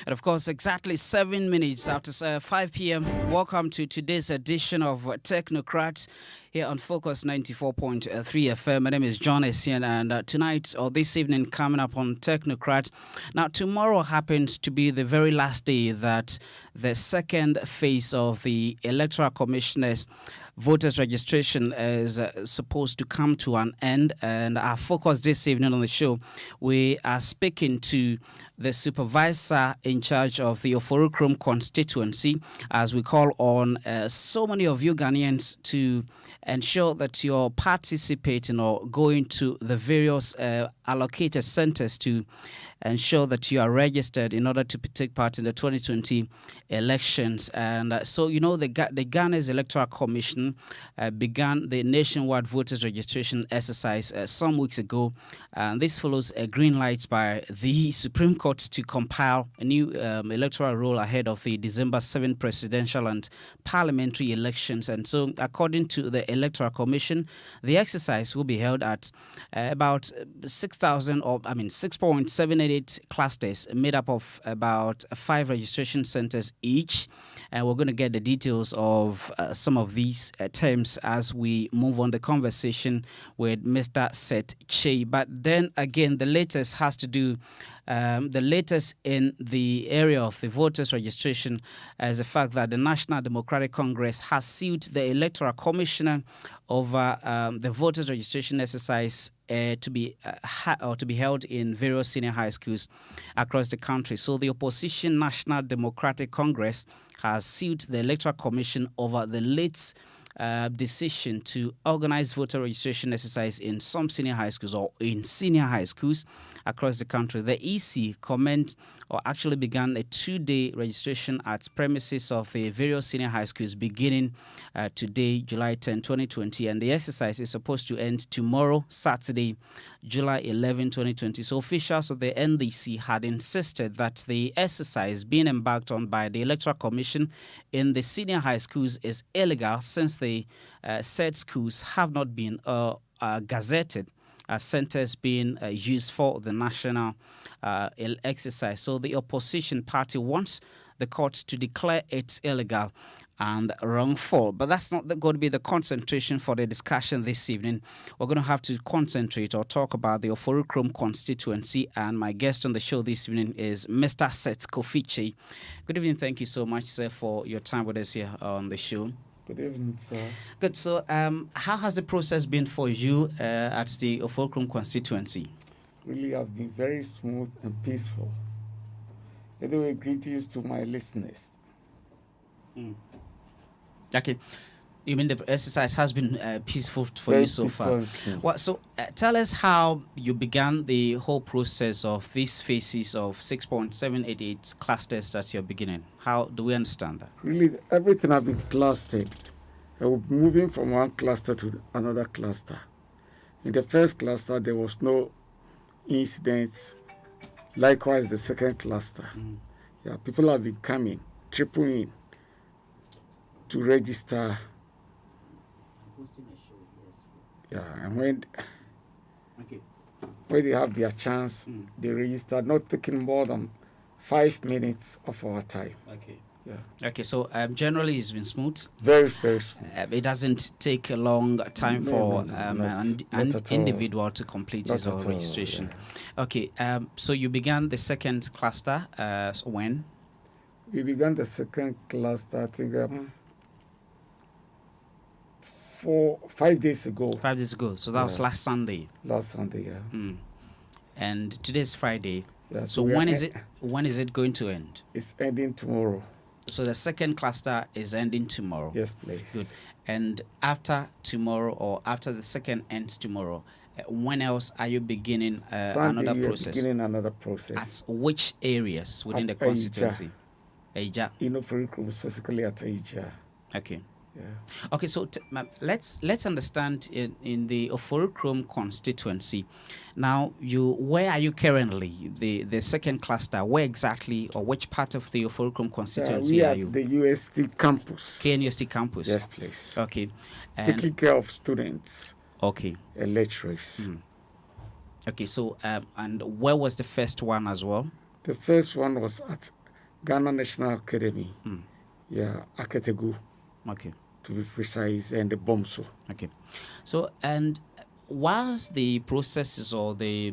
And of course, exactly 7 minutes after 5 p.m., welcome to today's edition of Technocrat here on Focus 94.3 FM. My name is John Essien, and tonight or this evening coming up on Technocrat. Now, tomorrow happens to be the very last day that the second phase of the Electoral Commissioner's voters registration is supposed to come to an end, and our focus this evening on the show, we are speaking to the supervisor in charge of the Oforikrom Constituency, as we call on so many of you Ghanaians to ensure that you're participating or going to the various allocated centers to ensure that you are registered in order to take part in the 2020 elections. And so, you know, the Ghana's Electoral Commission began the nationwide voters registration exercise some weeks ago. And this follows a green light by the Supreme Court to compile a new electoral roll ahead of the December 7 presidential and parliamentary elections. And so, according to the Electoral Commission, the exercise will be held at about 6.788 clusters made up of about 5 registration centers each. And we're going to get the details of some of these terms as we move on the conversation with Mr. Seth Che. But then again, the latest has to do the latest in the area of the voters registration is the fact that the National Democratic Congress has sued the Electoral Commissioner over the voters registration exercise to be held in various senior high schools across the country. So the opposition National Democratic Congress has sued the Electoral Commission over the late decision to organize voter registration exercise in some senior high schools or in senior high schools across the country. The EC actually began a 2-day registration at premises of the various senior high schools beginning today, July 10, 2020, and the exercise is supposed to end tomorrow, Saturday, July 11, 2020. So officials of the NDC had insisted that the exercise being embarked on by the Electoral Commission in the senior high schools is illegal since the said schools have not been gazetted as centers being used for the national exercise. So the opposition party wants the court to declare it illegal and wrongful. But that's not going to be the concentration for the discussion this evening. We're going to have to concentrate or talk about the Oforikrom constituency, and my guest on the show this evening is Mr. Seth Che. Good evening. Thank you so much, sir, for your time with us here on the show. Good evening, sir. Good. So how has the process been for you at the Oforikrom constituency? Really have been very smooth and peaceful. Anyway, greetings to my listeners. Okay. You mean the exercise has been peaceful for Very you so far? Well, so tell us how you began the whole process of these phases of 6.788 clusters that you're beginning. How do we understand that? Really, everything has been clustered. We're moving from one cluster to another cluster. In the first cluster, there was no incidents. Likewise, the second cluster. Yeah, people have been coming, tripling to register. Yeah, and when they have their chance, they register, not taking more than 5 minutes of our time. Okay. Yeah. Okay, so generally it's been smooth. Very, very smooth. It doesn't take a long time for an individual to complete his own registration. Yeah. Okay, so you began the second cluster when? We began the second cluster, I think, 5 days ago. 5 days ago. So that was last Sunday. Last Sunday, yeah. And today's Friday. Yeah, so when is it going to end? It's ending tomorrow. So the second cluster is ending tomorrow. Yes, please. Good. And after tomorrow, or after the second ends tomorrow, when else are you beginning Sunday, another process? Beginning another process. At which areas within the constituency? Eja. In Oforikrom, specifically at Eja. Okay. Yeah. Okay, so let's understand in the Oforikrom constituency. Now, where are you currently? The second cluster. Where exactly, or which part of the Oforikrom constituency are you? We are at the UST campus. KNUST campus. Yes, please. Okay. Taking care of students. Okay. And lecturers. Okay. So, and where was the first one as well? The first one was at Ghana National Academy. Mm. Yeah, Aketegu, Okay. to be precise, and the Bomso. Okay. So, and whilst the processes or the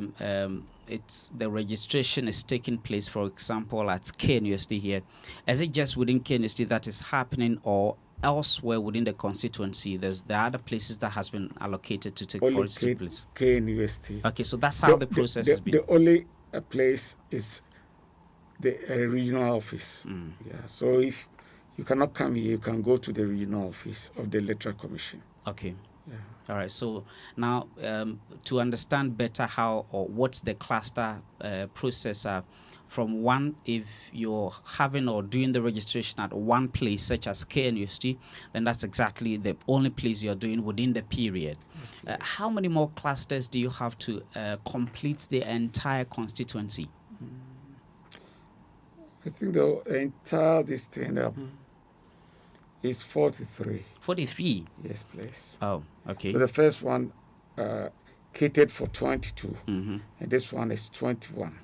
registration is taking place, for example, at KNUST here, is it just within KNUST that is happening, or elsewhere within the constituency? There are other places that has been allocated to take for it to take place. KNUST. Okay, so that's how the process has been. The only place is the regional office. Mm. Yeah. So if you cannot come here, you can go to the regional office of the Electoral Commission. Okay. Yeah. All right. So now, to understand better how or what's the cluster process from one, if you're having or doing the registration at one place, such as KNUST, then that's exactly the only place you're doing within the period. Yes, how many more clusters do you have to complete the entire constituency? I think the entire this thing is 43. 43? Yes, please. Oh, okay. So the first one catered for 22, Mm-hmm. and this one is 21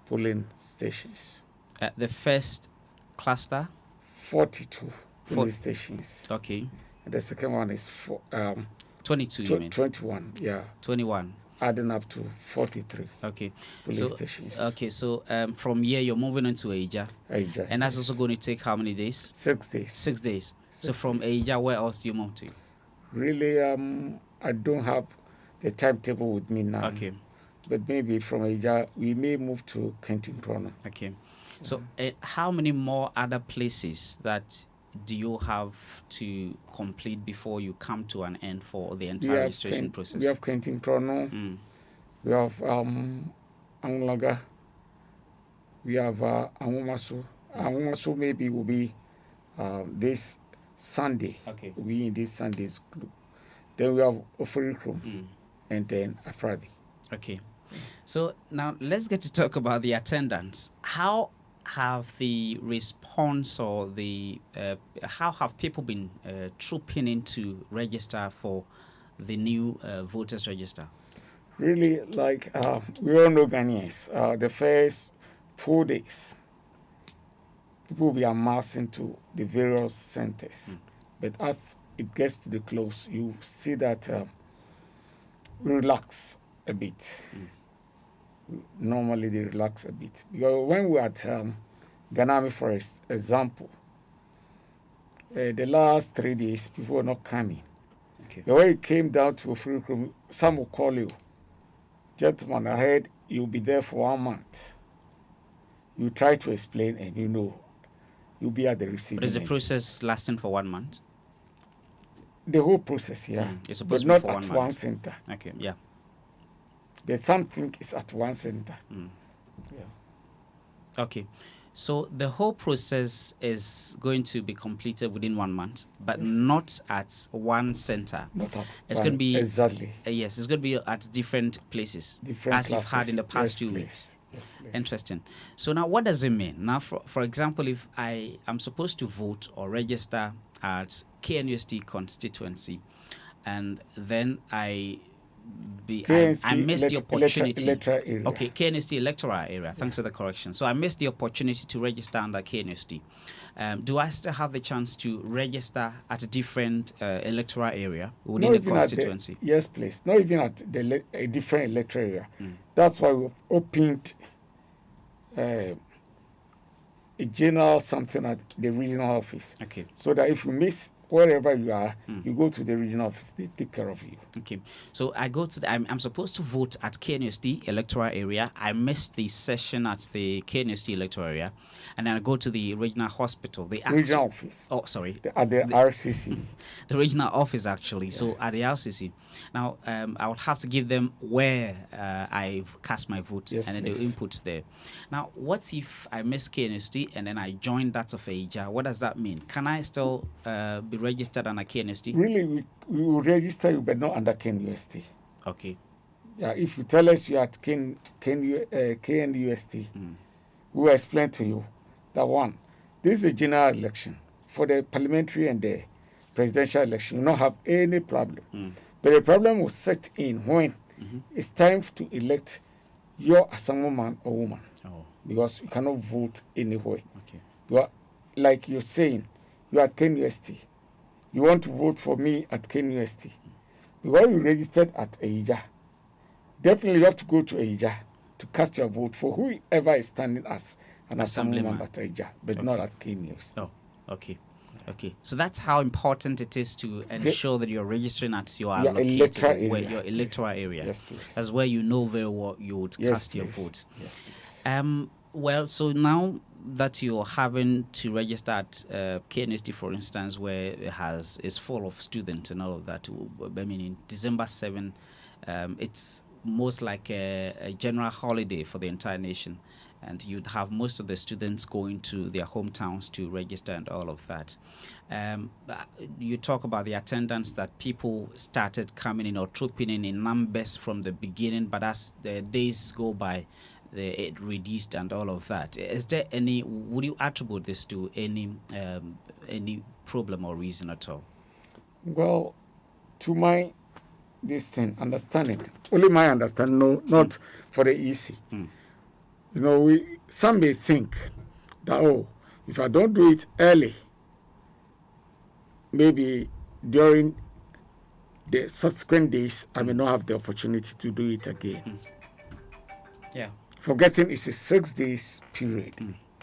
polling stations. The first cluster? 42 polling stations. Okay. And the second one is 22, you mean? 21, yeah. 21. Adding up to 43 okay. police stations. Okay, so from here you're moving into Aija. Aija, and that's also going to take how many days? 6 days. 6 days. So 6 from days. Aija, where else do you move to? Really, I don't have the timetable with me now. Okay. But maybe from Aija, we may move to Constituency. Okay. So how many more other places that do you have to complete before you come to an end for the entire registration process? We have Constituency. We have Anglaga. We have Angumasu. Angumasu maybe will be this Sunday. Okay. Will be in this Sunday's group. Then we have Oforikrom and then Afradi. Okay. So now let's get to talk about the attendance. How have the response or the how have people been trooping in to register for the new voters register? Really, like we all know Ghanaians, the first 2 days, people will be amassing to the various centers. But as it gets to the close, you see that we relax a bit. Normally they relax a bit. Because when we were at Ganami Forest, example, the last 3 days, people were not coming. Okay. But when it came down to Oforikrom, some will call you, gentlemen, I heard you'll be there for 1 month. You try to explain and you'll be at the receiving But is the end. process lasting for 1 month? The whole process, yeah. It's But supposed to be not for at 1 one month. center. Okay, yeah. There's something is at one center. Yeah. Okay. So the whole process is going to be completed within 1 month, but not at one center. Not at It's one, going to be exactly yes, it's going to be at different places, different as you've had in the past 2 please. weeks. Yes, please. Interesting. So now, what does it mean? Now, for example, if I am supposed to vote or register at KNUST constituency, and then I missed the opportunity. Electoral area. Okay, KNUST electoral area. Thanks for the correction. So I missed the opportunity to register under KNUST. Do I still have the chance to register at a different electoral area within the constituency? Yes, please. Not even at a different electoral area. That's why we've opened a general something at the regional office. Okay. So that if you miss wherever you are, you go to the regional office, they take care of you. Okay. So I go to I'm supposed to vote at KNUST electoral area. I missed the session at the KNUST electoral area, and then I go to the regional hospital. The Regional office. Oh, sorry. At the RCC. The regional office, actually. So at the RCC. Now, I would have to give them where I've cast my vote, Yes, and then they'll input there. Now, what if I miss KNUST and then I join that of Aija? What does that mean? Can I still be registered under KNUST? Really, we will register you, but not under KNUST. Okay. Yeah, if you tell us you're at KNUST, we will explain to you that one, this is a general election. For the parliamentary and the presidential election, you don't have any problem. But the problem will set in when it's time to elect your assemblyman or woman. Oh. Because you cannot vote anywhere. Okay. You are, like you're saying, you are at KNUST. You want to vote for me at KNUST. Because you registered at Eija, definitely you have to go to Eija to cast your vote for whoever is standing as an assembly member at Eija, but not at KNUST. Oh, okay. Okay, so that's how important it is to ensure that you're registering at your allocated your electoral area. Yes, please. That's where you know very well you would cast your vote. Yes, please. Well, so now that you're having to register at KNST, for instance, where is full of students and all of that, I mean, in December 7, it's most like a general holiday for the entire nation. And you'd have most of the students going to their hometowns to register and all of that. You talk about the attendance that people started coming in or trooping in numbers from the beginning, but as the days go by, it reduced and all of that. Is there any? Would you attribute this to any problem or reason at all? Well, to my understanding, only my understanding, no, not for the EC. You know, some may think that, if I don't do it early, maybe during the subsequent days, I may not have the opportunity to do it again. Yeah. Forgetting it's a 6 days period.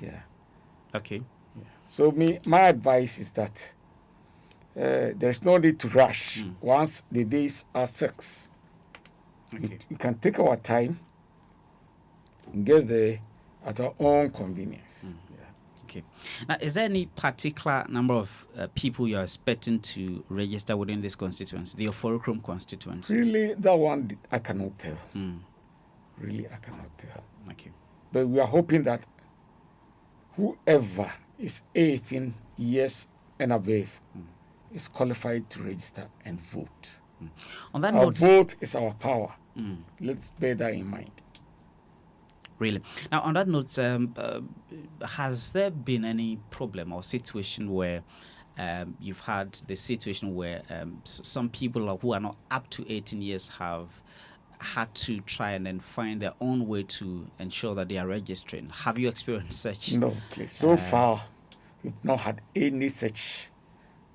Yeah. Okay. Yeah. So my advice is that there's no need to rush once the days are 6. Okay. We can take our time and get there at our own convenience. Yeah. Okay. Now, is there any particular number of people you're expecting to register within this constituency, the Oforikrom constituency? Really, that one I cannot tell. Really, I cannot tell. Okay. But we are hoping that whoever is 18 years and above is qualified to register and vote. On that our note, vote is our power. Let's bear that in mind. Really. Now, on that note, has there been any problem or situation where you've had the situation where some people who are not up to 18 years have had to try and then find their own way to ensure that they are registering? Have you experienced such? No, please. So far, we've not had any such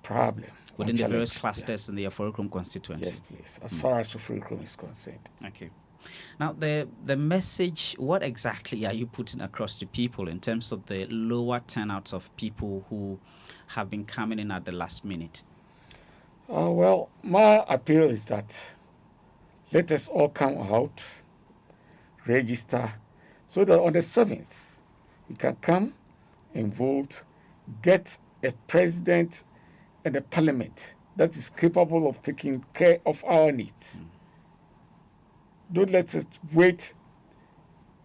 problem. Within the various clusters in the Oforikrom constituency? Yes, please. As far as Oforikrom is concerned. Okay. Now, the message, what exactly are you putting across to people in terms of the lower turnout of people who have been coming in at the last minute? Well, my appeal is that let us all come out, register, so that on the 7th, we can come and vote, get a president and a parliament that is capable of taking care of our needs. Don't let us wait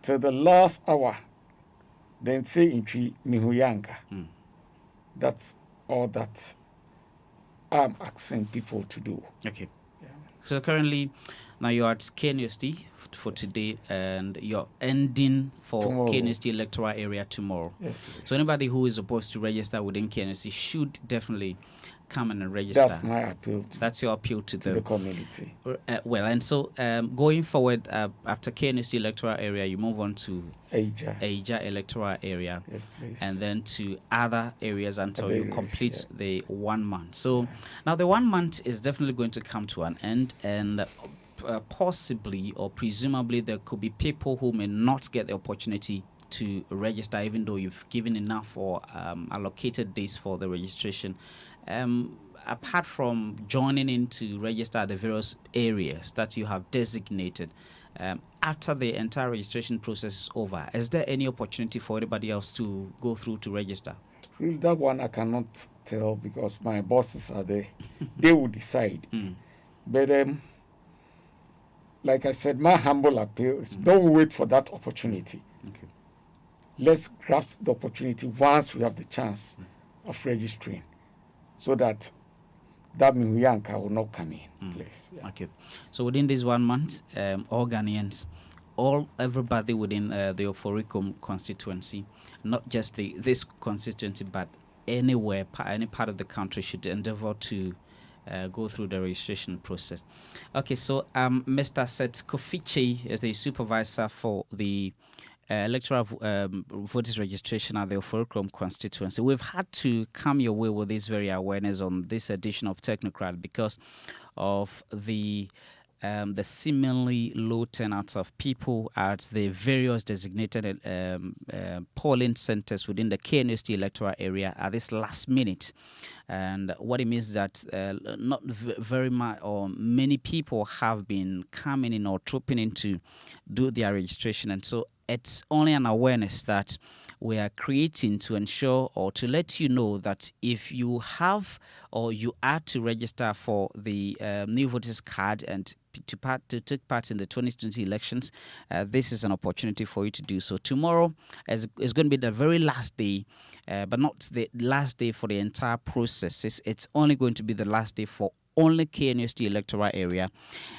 till the last hour, then say in Mihuyanga. That's all that I'm asking people to do. Okay. Yeah. So currently, now you're at KNUST for today, and you're ending for KNUST electoral area tomorrow. Yes, please. So anybody who is supposed to register within KNUST should definitely come and register. That's my appeal. That's your appeal to the community. Well, and so going forward, after KNUST electoral area, you move on to Eija electoral area. Yes, please. And then to other areas until you complete the 1 month. So now the 1 month is definitely going to come to an end, and possibly or presumably there could be people who may not get the opportunity to register, even though you've given enough or allocated days for the registration. Apart from joining in to register at the various areas that you have designated, after the entire registration process is over, is there any opportunity for anybody else to go through to register? Really, that one I cannot tell because my bosses are there. They will decide. But like I said, my humble appeal is don't wait for that opportunity. Okay. Let's grasp the opportunity once we have the chance of registering, so that Mihuyanka will not come in place. Yeah. Okay. So within this 1 month, all Ghanaians, everybody within the Oforikrom constituency, not just this constituency, but anywhere, any part of the country, should endeavor to go through the registration process. Okay, so Mr. Seth Kofiche is the supervisor for the electoral voters registration at the Oforikrom constituency. We've had to come your way with this very awareness on this edition of Technocrat because of the seemingly low turnout of people at the various designated polling centers within the KNUST electoral area at this last minute. And what it means is that not very much or many people have been coming in or trooping in to do their registration. And so it's only an awareness that we are creating to ensure or to let you know that if you have or you are to register for the new voters card and to take part in the 2020 elections, this is an opportunity for you to do so. Tomorrow is going to be the very last day, but not the last day for the entire process. It's only going to be the last day for only KNUST electoral area.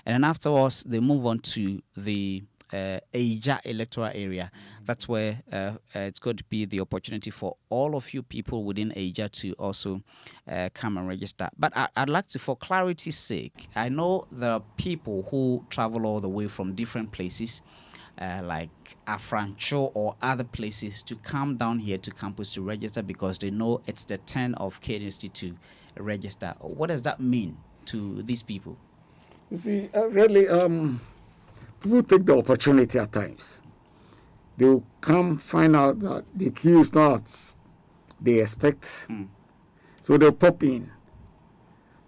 And then afterwards, they move on to the Eja electoral area. That's where it's going to be the opportunity for all of you people within Eja to also come and register. But I'd like to, for clarity's sake, I know there are people who travel all the way from different places, like Afrancho or other places, to come down here to campus to register because they know it's the turn of KNUST to register. What does that mean to these people? You see, really, people take the opportunity at times. They will come find out that the queue is not as they expect. So they'll pop in.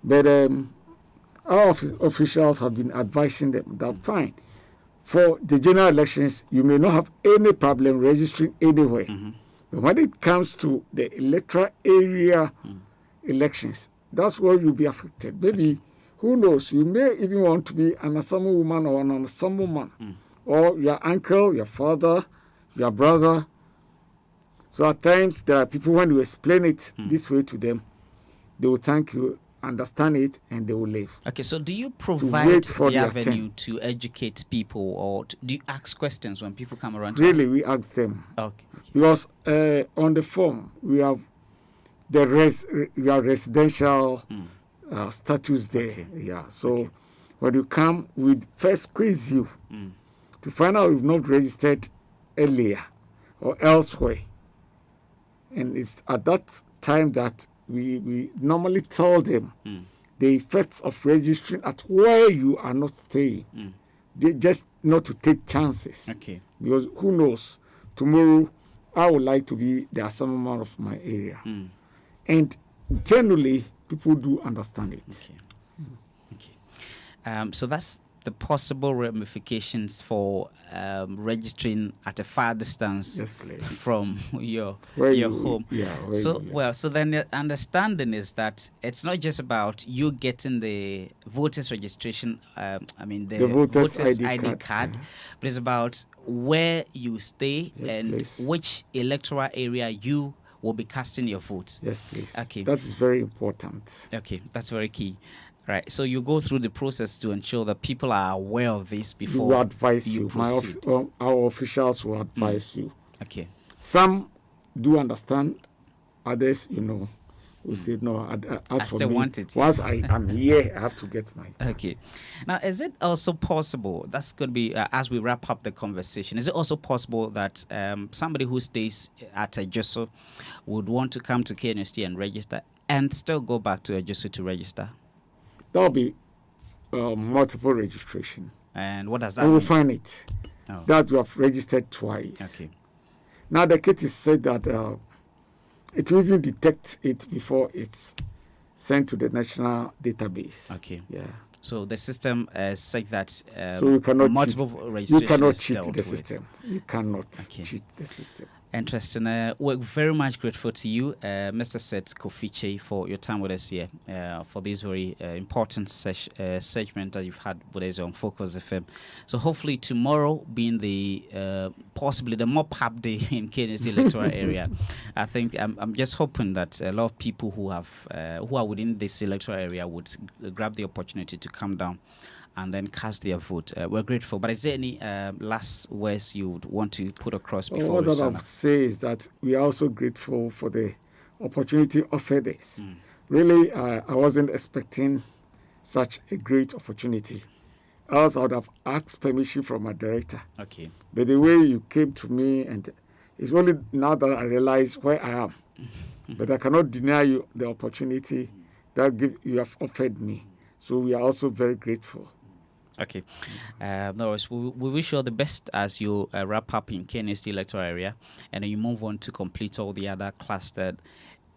But our officials have been advising them that fine. For the general elections, you may not have any problem registering anywhere. But when it comes to the electoral area elections, that's where you'll be affected. Maybe, who knows, you may even want to be an Assamese woman or an Assamese man, or your uncle, your father, your brother. So at times, there are people, when you explain it this way to them, they will thank you, understand it, and they will leave. Okay, so do you provide the avenue to educate people, or do you ask questions when people come around? Really, we ask them. Okay. Because on the form, we have the residential status there. Okay. Yeah. So when you come, we first quiz you to find out if you've not registered earlier or elsewhere. And it's at that time that we normally tell them the effects of registering at where you are not staying. They just not to take chances. Okay. Because who knows, tomorrow I would like to be the Assamese man of my area. And generally, people do understand it. Okay. So that's the possible ramifications for registering at a far distance from your home. So then the understanding is that it's not just about you getting the voters registration, the voters ID card, but it's about where you stay and which electoral area you will be casting your votes. Yes, please. Okay. That is very important. Okay, that's very key. Right. So you go through the process to ensure that people are aware of this before we will advise you. Our officials will advise you. Okay. Some do understand. Others, will say no. As for still me, want it. Once I am here, I have to get my. Okay. Now, is it also possible? That's going to be as we wrap up the conversation. Is it also possible that somebody who stays at Ejoso would want to come to KNUST and register, and still go back to Ejoso to register? There'll be multiple registration. And what does that mean? We will find it. Oh. That you have registered twice. Okay. Now the kit is said that it will even detect it before it's sent to the national database. Okay. Yeah. So the system said that so you cannot multiple cheat. registration. You cannot cheat the system. You cannot cheat the system. Interesting. We're very much grateful to you, Mr. Seth Kofiche, for your time with us here, for this very important segment that you've had with us on Focus FM. So hopefully tomorrow, being the possibly the Mop-Up day in KNUST electoral area, I think I'm just hoping that a lot of people who are within this electoral area would grab the opportunity to come down and then cast their vote. We're grateful. But is there any last words you would want to put across before we sign off? What I would say is that we are also grateful for the opportunity offered this. Really, I wasn't expecting such a great opportunity. else I would have asked permission from my director. Okay. But the way you came to me, and it's only now that I realize where I am. But I cannot deny you the opportunity that you have offered me. So we are also very grateful. Okay. No worries. We wish you all the best as you wrap up in KNSD electoral area, and then you move on to complete all the other clustered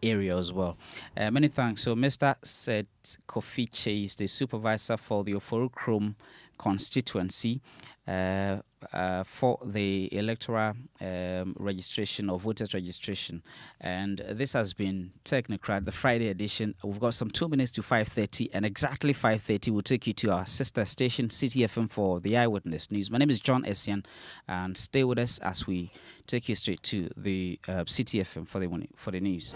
area as well. Many thanks. So Mr. Seth Kofi Chase, the supervisor for the Oforikrom constituency, for the electoral registration or voters registration. And this has been Technocrat, the Friday edition. We've got some 2 minutes to 5:30, and exactly 5:30 we'll take you to our sister station, City FM, for the Eyewitness News. My name is John Essien, and stay with us as we take you straight to the City FM for the news.